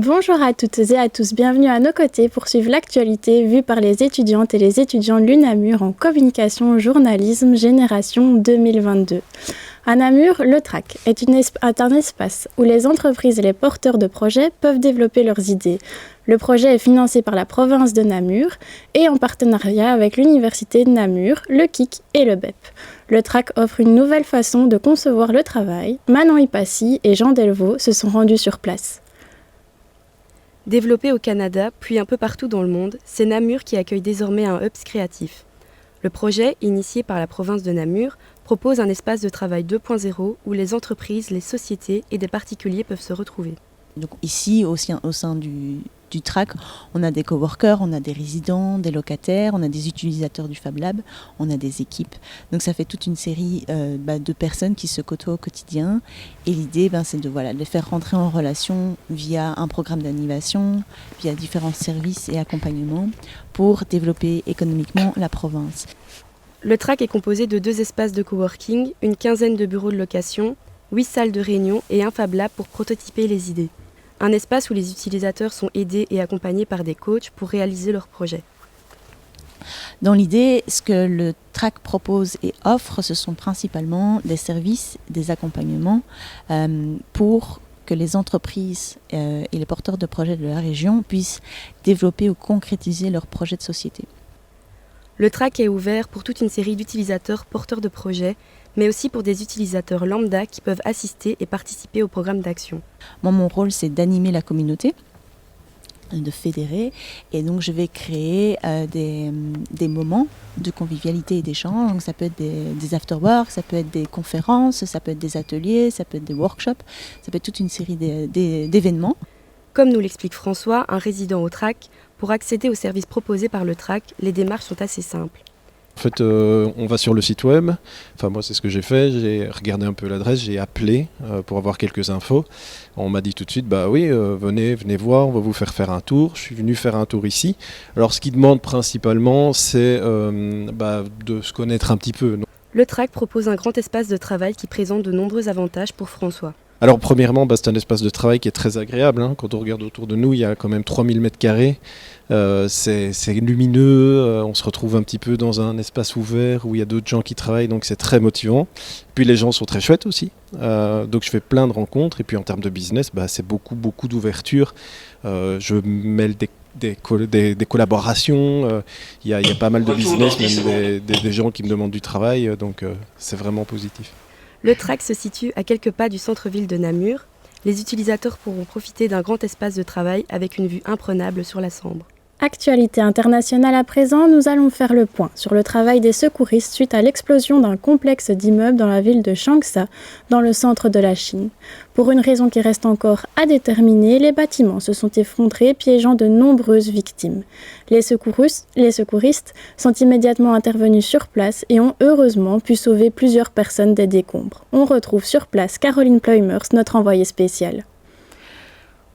Bonjour à toutes et à tous, bienvenue à nos côtés pour suivre l'actualité vue par les étudiantes et les étudiants de l'UNAMUR en communication journalisme génération 2022. À Namur, le TRAC est un espace où les entreprises et les porteurs de projets peuvent développer leurs idées. Le projet est financé par la province de Namur et en partenariat avec l'université de Namur, le KIC et le BEP. Le TRAC offre une nouvelle façon de concevoir le travail. Manon Ipassi et Jean Delvaux se sont rendus sur place. Développé au Canada, puis un peu partout dans le monde, c'est Namur qui accueille désormais un hub créatif. Le projet, initié par la province de Namur, propose un espace de travail 2.0 où les entreprises, les sociétés et des particuliers peuvent se retrouver. Donc ici, au sein du TRAC, on a des coworkers, on a des résidents, des locataires, on a des utilisateurs du Fab Lab, on a des équipes. Donc ça fait toute une série de personnes qui se côtoient au quotidien. Et l'idée, c'est de les faire rentrer en relation via un programme d'animation, via différents services et accompagnements pour développer économiquement la province. Le TRAC est composé de 2 espaces de coworking, une quinzaine de bureaux de location, 8 salles de réunion et un Fab Lab pour prototyper les idées. Un espace où les utilisateurs sont aidés et accompagnés par des coachs pour réaliser leurs projets. Dans l'idée, ce que le TRAC propose et offre, ce sont principalement des services, des accompagnements pour que les entreprises et les porteurs de projets de la région puissent développer ou concrétiser leurs projets de société. Le TRAC est ouvert pour toute une série d'utilisateurs porteurs de projets, mais aussi pour des utilisateurs lambda qui peuvent assister et participer au programme d'action. Moi, mon rôle, c'est d'animer la communauté, de fédérer, et donc je vais créer des moments de convivialité et d'échange. Donc ça peut être des after-work, ça peut être des conférences, ça peut être des ateliers, ça peut être des workshops, ça peut être toute une série d'événements. Comme nous l'explique François, un résident au TRAC, pour accéder aux services proposés par le TRAC, les démarches sont assez simples. En fait, on va sur le site web. Enfin, moi, c'est ce que j'ai fait. J'ai regardé un peu l'adresse, j'ai appelé pour avoir quelques infos. On m'a dit tout de suite, venez voir, on va vous faire un tour. Je suis venu faire un tour ici. Alors, ce qu'ils demandent principalement, c'est de se connaître un petit peu. Le TRAC propose un grand espace de travail qui présente de nombreux avantages pour François. Alors premièrement, c'est un espace de travail qui est très agréable. Quand on regarde autour de nous, il y a quand même 3000 m². C'est lumineux, on se retrouve un petit peu dans un espace ouvert où il y a d'autres gens qui travaillent, donc c'est très motivant. Puis les gens sont très chouettes aussi. Donc je fais plein de rencontres. Et puis en termes de business, c'est beaucoup d'ouverture. Je mêle des collaborations. Il y a pas mal de business, même des gens qui me demandent du travail. Donc c'est vraiment positif. Le TRAC se situe à quelques pas du centre-ville de Namur. Les utilisateurs pourront profiter d'un grand espace de travail avec une vue imprenable sur la Sambre. Actualité internationale à présent, nous allons faire le point sur le travail des secouristes suite à l'explosion d'un complexe d'immeubles dans la ville de Changsha, dans le centre de la Chine. Pour une raison qui reste encore à déterminer, les bâtiments se sont effondrés, piégeant de nombreuses victimes. Les secouristes sont immédiatement intervenus sur place et ont heureusement pu sauver plusieurs personnes des décombres. On retrouve sur place Caroline Pleumers, notre envoyée spéciale.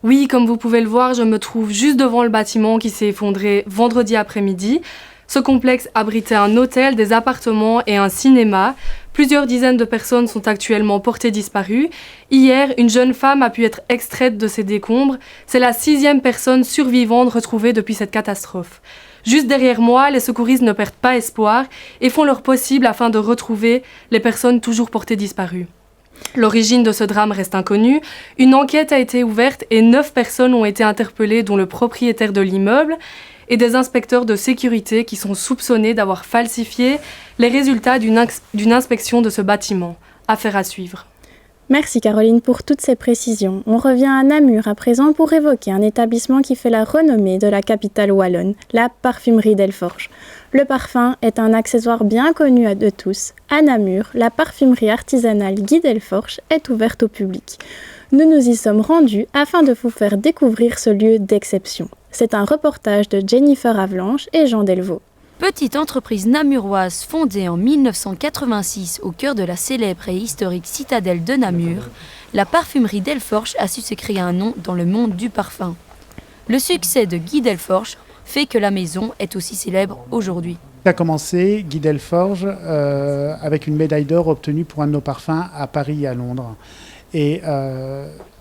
Oui, comme vous pouvez le voir, je me trouve juste devant le bâtiment qui s'est effondré vendredi après-midi. Ce complexe abritait un hôtel, des appartements et un cinéma. Plusieurs dizaines de personnes sont actuellement portées disparues. Hier, une jeune femme a pu être extraite de ces décombres. C'est la 6e personne survivante retrouvée depuis cette catastrophe. Juste derrière moi, les secouristes ne perdent pas espoir et font leur possible afin de retrouver les personnes toujours portées disparues. L'origine de ce drame reste inconnue. Une enquête a été ouverte et 9 personnes ont été interpellées, dont le propriétaire de l'immeuble et des inspecteurs de sécurité qui sont soupçonnés d'avoir falsifié les résultats d'une inspection de ce bâtiment. Affaire à suivre. Merci Caroline pour toutes ces précisions. On revient à Namur à présent pour évoquer un établissement qui fait la renommée de la capitale wallonne, la parfumerie Delforge. Le parfum est un accessoire bien connu de tous. À Namur, la parfumerie artisanale Guy Delforge est ouverte au public. Nous nous y sommes rendus afin de vous faire découvrir ce lieu d'exception. C'est un reportage de Jennifer Avalanche et Jean Delvaux. Petite entreprise namuroise fondée en 1986 au cœur de la célèbre et historique citadelle de Namur, la parfumerie Delforge a su se créer un nom dans le monde du parfum. Le succès de Guy Delforge fait que la maison est aussi célèbre aujourd'hui. A commencé Guy Delforge avec une médaille d'or obtenue pour un de nos parfums à Paris et à Londres. Et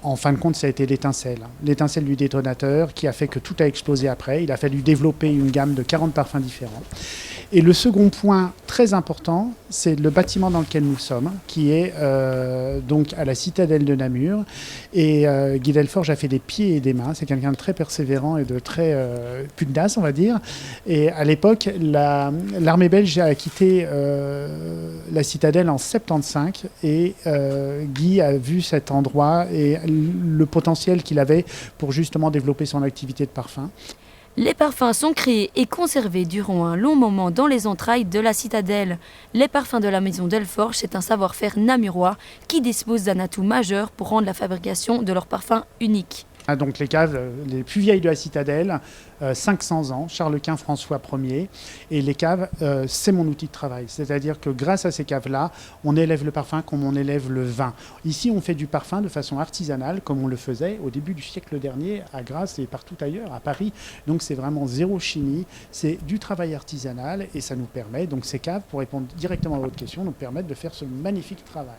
en fin de compte, ça a été l'étincelle du détonateur qui a fait que tout a explosé après. Il a fallu développer une gamme de 40 parfums différents. Et le second point très important, c'est le bâtiment dans lequel nous sommes, qui est donc à la citadelle de Namur. Et Guy Delforge a fait des pieds et des mains. C'est quelqu'un de très persévérant et de très pugnace, on va dire. Et à l'époque, l'armée belge a quitté la citadelle en 75 et Guy a vu cet endroit et le potentiel qu'il avait pour justement développer son activité de parfum. Les parfums sont créés et conservés durant un long moment dans les entrailles de la citadelle. Les parfums de la maison Delforge, c'est un savoir-faire namurois qui dispose d'un atout majeur pour rendre la fabrication de leurs parfums unique. Donc les caves les plus vieilles de la citadelle, 500 ans, Charles Quint, François Ier. Et les caves, c'est mon outil de travail. C'est-à-dire que grâce à ces caves-là, on élève le parfum comme on élève le vin. Ici, on fait du parfum de façon artisanale, comme on le faisait au début du siècle dernier à Grasse et partout ailleurs, à Paris. Donc c'est vraiment zéro chimie, c'est du travail artisanal et ça nous permet, donc ces caves, pour répondre directement à votre question, nous permettent de faire ce magnifique travail.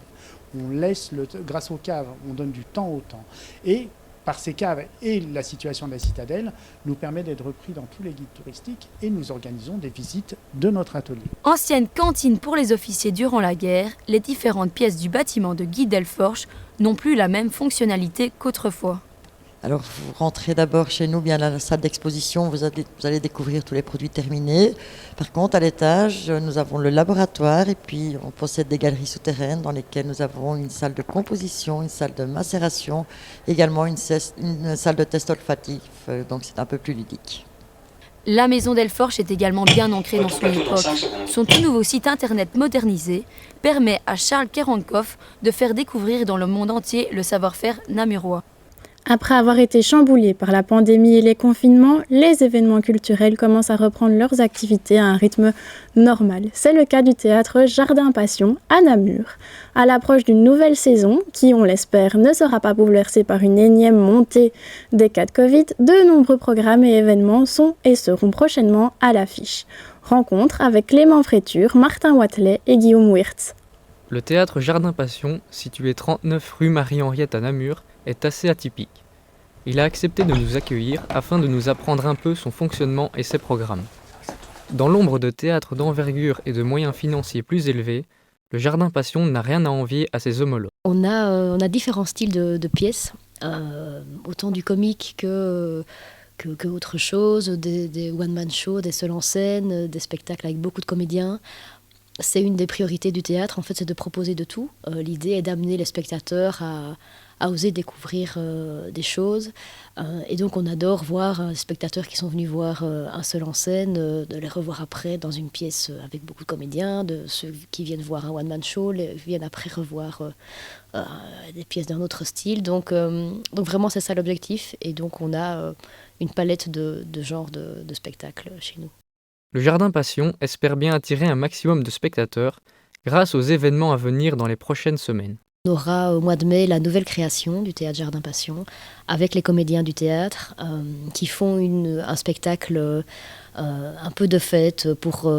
On laisse, grâce aux caves, on donne du temps au temps. Et par ces caves et la situation de la citadelle, nous permet d'être repris dans tous les guides touristiques et nous organisons des visites de notre atelier. Ancienne cantine pour les officiers durant la guerre, les différentes pièces du bâtiment de Guy Delforge n'ont plus la même fonctionnalité qu'autrefois. Alors vous rentrez d'abord chez nous, bien à la salle d'exposition, vous allez découvrir tous les produits terminés. Par contre, à l'étage, nous avons le laboratoire et puis on possède des galeries souterraines dans lesquelles nous avons une salle de composition, une salle de macération, également une salle de test olfactif, donc c'est un peu plus ludique. La maison Delforge est également bien ancrée dans son époque. Son tout nouveau site internet modernisé permet à Charles Kerenkoff de faire découvrir dans le monde entier le savoir-faire namurois. Après avoir été chamboulés par la pandémie et les confinements, les événements culturels commencent à reprendre leurs activités à un rythme normal. C'est le cas du théâtre Jardin Passion à Namur. À l'approche d'une nouvelle saison, qui, on l'espère, ne sera pas bouleversée par une énième montée des cas de Covid, de nombreux programmes et événements sont et seront prochainement à l'affiche. Rencontre avec Clément Fréture, Martin Watelet et Guillaume Wirtz. Le théâtre Jardin Passion, situé 39 rue Marie-Henriette à Namur, est assez atypique. Il a accepté de nous accueillir afin de nous apprendre un peu son fonctionnement et ses programmes. Dans l'ombre de théâtres d'envergure et de moyens financiers plus élevés, le Jardin Passion n'a rien à envier à ses homologues. On a différents styles de pièces, autant du comique que autre chose, des one-man shows, des seuls en scène, des spectacles avec beaucoup de comédiens. C'est une des priorités du théâtre, en fait, c'est de proposer de tout. L'idée est d'amener les spectateurs à oser découvrir des choses. Et donc on adore voir des spectateurs qui sont venus voir un seul en scène, de les revoir après dans une pièce avec beaucoup de comédiens, de ceux qui viennent voir un one-man show, viennent après revoir des pièces d'un autre style. Donc vraiment c'est ça l'objectif. Et donc on a une palette de genres de spectacles chez nous. Le Jardin Passion espère bien attirer un maximum de spectateurs grâce aux événements à venir dans les prochaines semaines. On aura au mois de mai la nouvelle création du théâtre Jardin Passion avec les comédiens du théâtre qui font un spectacle un peu de fête pour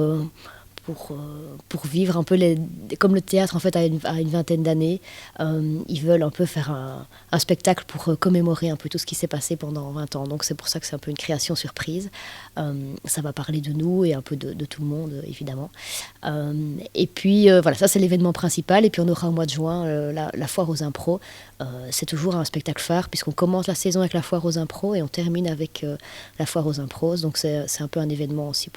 vivre un peu comme le théâtre en fait a une vingtaine d'années. Ils veulent un peu faire un spectacle pour commémorer un peu tout ce qui s'est passé pendant 20 ans. Donc c'est pour ça que c'est un peu une création surprise. Ça va parler de nous et un peu de tout le monde évidemment. Et puis voilà, ça c'est l'événement principal. Et puis on aura au mois de juin la foire aux impros. C'est toujours un spectacle phare puisqu'on commence la saison avec la foire aux impros et on termine avec la foire aux impros. Donc c'est un peu un événement aussi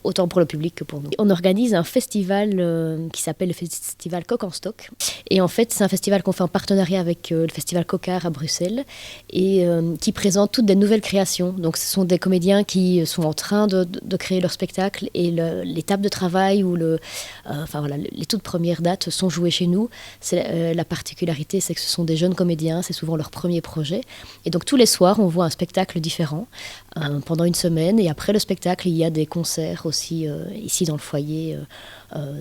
autant pour le public que pour nous. On organise un festival qui s'appelle le festival Coq en Stock. Et en fait, c'est un festival qu'on fait en partenariat avec le festival Cocard à Bruxelles et qui présente toutes des nouvelles créations. Donc ce sont des comédiens qui sont en train de créer leur spectacle et l'étape de travail ou les toutes premières dates sont jouées chez nous. La particularité, c'est que ce sont des jeunes comédiens, c'est souvent leur premier projet. Et donc tous les soirs, on voit un spectacle différent pendant une semaine. Et après le spectacle, il y a des concerts aussi ici dans le foyer.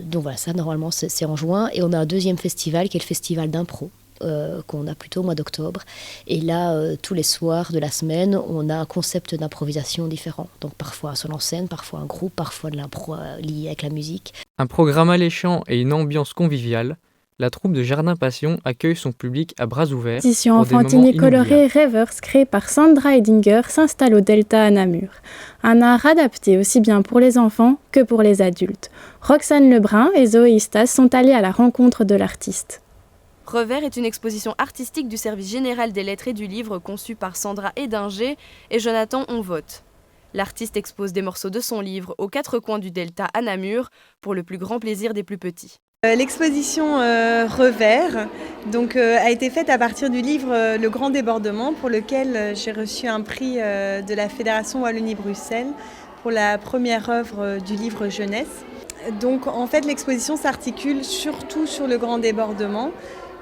Donc voilà, ça normalement c'est en juin. Et on a un deuxième festival qui est le festival d'impro qu'on a plutôt au mois d'octobre. Et là, tous les soirs de la semaine, on a un concept d'improvisation différent. Donc parfois un seul en scène, parfois un groupe, parfois de l'impro lié avec la musique. Un programme alléchant et une ambiance conviviale, La troupe de Jardin Passion accueille son public à bras ouverts. L'édition pour des enfantine moments et colorée Rêvers, créée par Sandra Edinger, s'installe au Delta à Namur. Un art adapté aussi bien pour les enfants que pour les adultes. Roxane Lebrun et Zoé Istas sont allées à la rencontre de l'artiste. Revers est une exposition artistique du service général des lettres et du livre conçue par Sandra Edinger et Jonathan Onvote. L'artiste expose des morceaux de son livre aux 4 coins du Delta à Namur pour le plus grand plaisir des plus petits. L'exposition Revers a été faite à partir du livre Le Grand Débordement, pour lequel j'ai reçu un prix de la Fédération Wallonie-Bruxelles pour la première œuvre du livre jeunesse. Donc en fait l'exposition s'articule surtout sur le Grand Débordement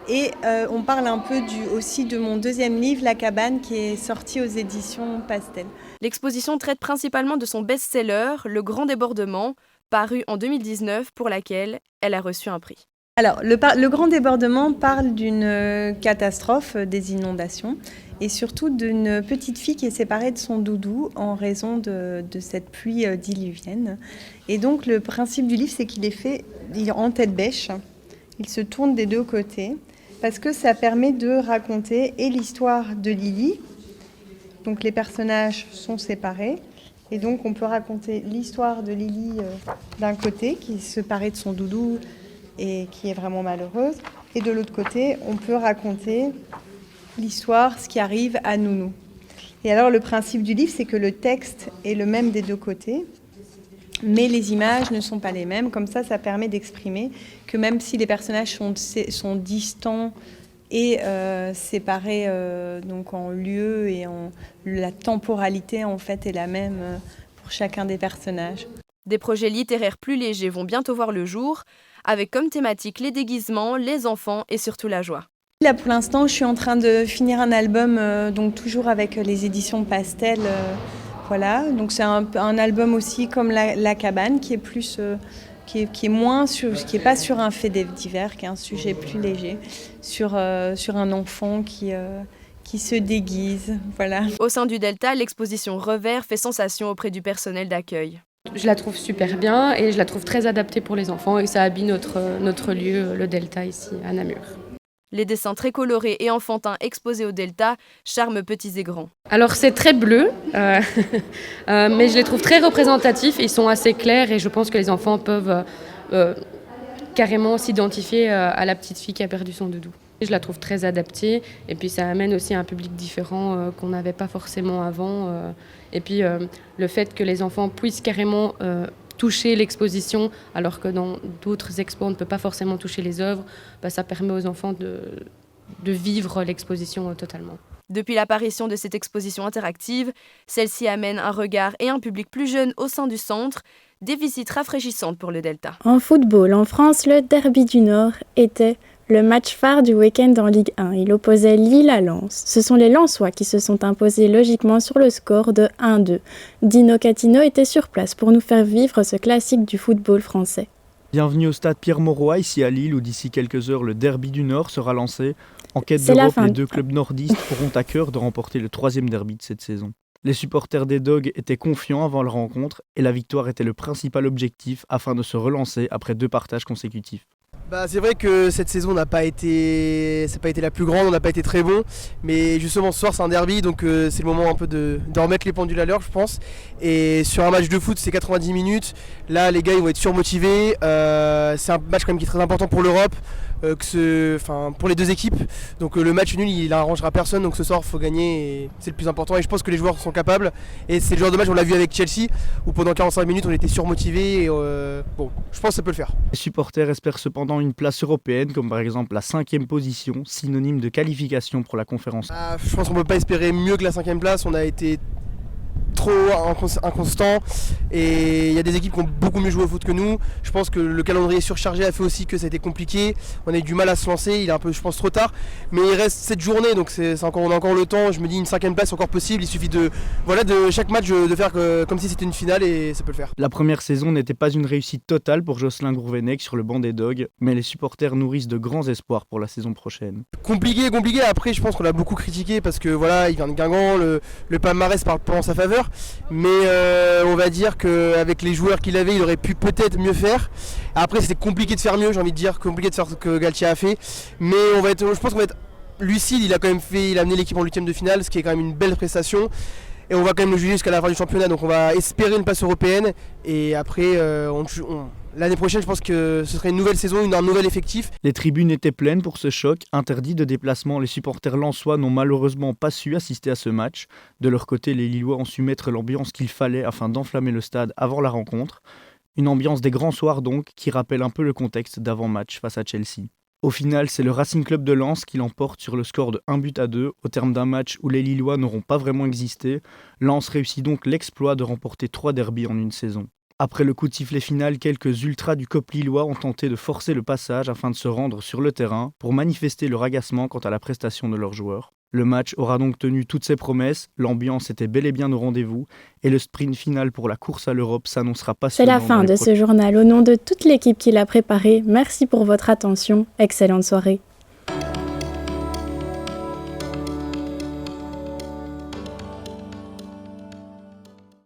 et on parle un peu aussi de mon deuxième livre, La Cabane, qui est sorti aux éditions Pastel. L'exposition traite principalement de son best-seller, Le Grand Débordement, paru en 2019, pour laquelle elle a reçu un prix. Alors, le Grand Débordement parle d'une catastrophe, des inondations, et surtout d'une petite fille qui est séparée de son doudou en raison de cette pluie diluvienne. Et donc, le principe du livre, c'est qu'il est fait en tête bêche. Il se tourne des deux côtés, parce que ça permet de raconter et l'histoire de Lily. Donc, les personnages sont séparés. Et donc, on peut raconter l'histoire de Lily d'un côté, qui est séparée de son doudou et qui est vraiment malheureuse. Et de l'autre côté, on peut raconter l'histoire, ce qui arrive à Nounou. Et alors, le principe du livre, c'est que le texte est le même des deux côtés, mais les images ne sont pas les mêmes. Comme ça permet d'exprimer que même si les personnages sont distants et séparés donc en lieu et la temporalité en fait est la même pour chacun des personnages. Des projets littéraires plus légers vont bientôt voir le jour, avec comme thématique les déguisements, les enfants et surtout la joie. Là pour l'instant je suis en train de finir un album donc toujours avec les éditions Pastel. Voilà, donc c'est un album aussi comme la Cabane qui est plus qui est moins sur, qui est pas sur un fait divers, qui est un sujet plus léger, sur un enfant qui se déguise, voilà. Au sein du Delta, l'exposition Revers fait sensation auprès du personnel d'accueil. Je la trouve super bien et je la trouve très adaptée pour les enfants et ça habille notre lieu, le Delta ici à Namur. Les dessins très colorés et enfantins exposés au Delta charment petits et grands. Alors c'est très bleu, mais je les trouve très représentatifs, ils sont assez clairs et je pense que les enfants peuvent carrément s'identifier à la petite fille qui a perdu son doudou. Je la trouve très adaptée et puis ça amène aussi un public différent qu'on n'avait pas forcément avant. Et puis le fait que les enfants puissent carrément toucher l'exposition, alors que dans d'autres expos, on ne peut pas forcément toucher les œuvres, ça permet aux enfants de vivre l'exposition totalement. Depuis l'apparition de cette exposition interactive, celle-ci amène un regard et un public plus jeune au sein du centre, des visites rafraîchissantes pour le Delta. En football, en France, le Derby du Nord était le match phare du week-end en Ligue 1. Il opposait Lille à Lens. Ce sont les Lensois qui se sont imposés logiquement sur le score de 1-2. Dino Catino était sur place pour nous faire vivre ce classique du football français. Bienvenue au stade Pierre-Mauroy, ici à Lille, où d'ici quelques heures, le Derby du Nord sera lancé. En quête d'Europe, les deux clubs nordistes auront à cœur de remporter le 3e derby de cette saison. Les supporters des Dogs étaient confiants avant la rencontre et la victoire était le principal objectif afin de se relancer après 2 partages consécutifs. C'est vrai que cette saison n'a pas été la plus grande, on n'a pas été très bon, mais justement ce soir c'est un derby, donc c'est le moment un peu de remettre les pendules à l'heure, je pense. Et sur un match de foot c'est 90 minutes, là les gars ils vont être surmotivés, c'est un match quand même qui est très important pour l'Europe, pour les deux équipes, donc le match nul il arrangera personne, donc ce soir il faut gagner et c'est le plus important et je pense que les joueurs sont capables et c'est le genre de match on l'a vu avec Chelsea où pendant 45 minutes on était surmotivés et je pense que ça peut le faire. Les supporters espèrent cependant une place européenne comme par exemple la 5e position, synonyme de qualification pour la conférence. Je pense qu'on ne peut pas espérer mieux que la 5e place, on a été trop inconstant et il y a des équipes qui ont beaucoup mieux joué au foot que nous. Je pense que le calendrier surchargé a fait aussi que ça a été compliqué, on a eu du mal à se lancer, il est un peu je pense trop tard, mais il reste 7 journées donc on a encore le temps, je me dis une 5e place encore possible, il suffit de chaque match de faire comme si c'était une finale et ça peut le faire. La première saison n'était pas une réussite totale pour Jocelyn Gourvenec sur le banc des Dogs, mais les supporters nourrissent de grands espoirs pour la saison prochaine. Compliqué, après je pense qu'on l'a beaucoup critiqué parce que il vient de Guingamp, le palmarès parle pas en sa faveur. joueurs, mais on va dire qu'avec les joueurs qu'il avait, il aurait pu peut-être mieux faire. Après, c'était compliqué de faire mieux, j'ai envie de dire, compliqué de faire ce que Galtier a fait, mais je pense qu'on va être lucide. Il a amené l'équipe en 8e de finale, ce qui est quand même une belle prestation. Et on va quand même le juger jusqu'à la fin du championnat, donc on va espérer une place européenne. Et après, l'année prochaine, je pense que ce serait une nouvelle saison, un nouvel effectif. Les tribunes étaient pleines pour ce choc. Interdits de déplacement, les supporters lensois n'ont malheureusement pas su assister à ce match. De leur côté, les Lillois ont su mettre l'ambiance qu'il fallait afin d'enflammer le stade avant la rencontre. Une ambiance des grands soirs donc, qui rappelle un peu le contexte d'avant-match face à Chelsea. Au final, c'est le Racing Club de Lens qui l'emporte sur le score de 1-2 au terme d'un match où les Lillois n'auront pas vraiment existé. Lens réussit donc l'exploit de remporter 3 derbys en une saison. Après le coup de sifflet final, quelques ultras du COP lillois ont tenté de forcer le passage afin de se rendre sur le terrain pour manifester leur agacement quant à la prestation de leurs joueurs. Le match aura donc tenu toutes ses promesses, l'ambiance était bel et bien au rendez-vous et le sprint final pour la course à l'Europe s'annoncera passionnant. C'est la fin de ce journal. Au nom de toute l'équipe qui l'a préparé, merci pour votre attention. Excellente soirée.